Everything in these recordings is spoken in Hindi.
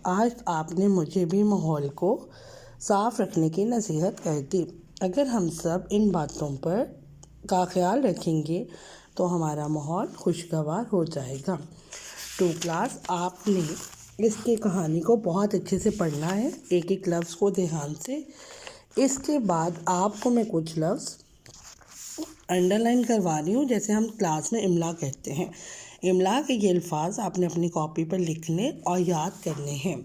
आज आपने मुझे भी माहौल को साफ़ रखने की नसीहत कर दी। अगर हम सब इन बातों पर का ख्याल रखेंगे तो हमारा माहौल खुशगवार हो जाएगा। टू क्लास, आपने इसकी कहानी को बहुत अच्छे से पढ़ना है, एक एक लफ्ज़ को ध्यान से। इसके बाद आपको मैं कुछ लफ्ज़ अंडरलाइन करवा रही हूँ, जैसे हम क्लास में इमला कहते हैं। इमला के ये अल्फाज आपने अपनी कॉपी पर लिखने और याद करने हैं।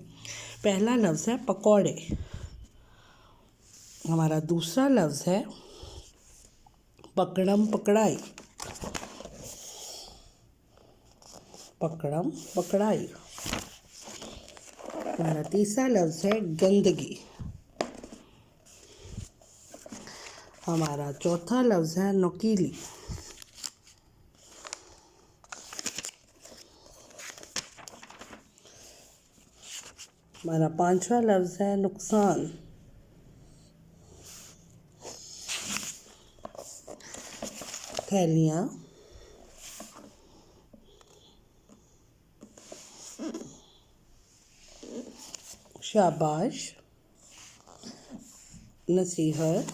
पहला लफ्ज़ है पकौड़े। हमारा दूसरा लफ्ज़ है पकड़म पकड़ाई। पकड़म पकड़ाई। हमारा तीसरा लफ्ज़ है गंदगी। हमारा चौथा लफ्ज़ है नुकीली। हमारा पांचवा लफ्ज़ है नुकसान। थैलियाँ। शाबाश। नसीहत।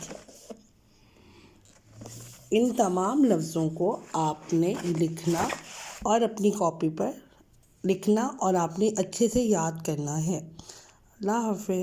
इन तमाम लफ्ज़ों को आपने लिखना और अपनी कॉपी पर लिखना और आपने अच्छे से याद करना है। अल्लाह हाफ़िज़।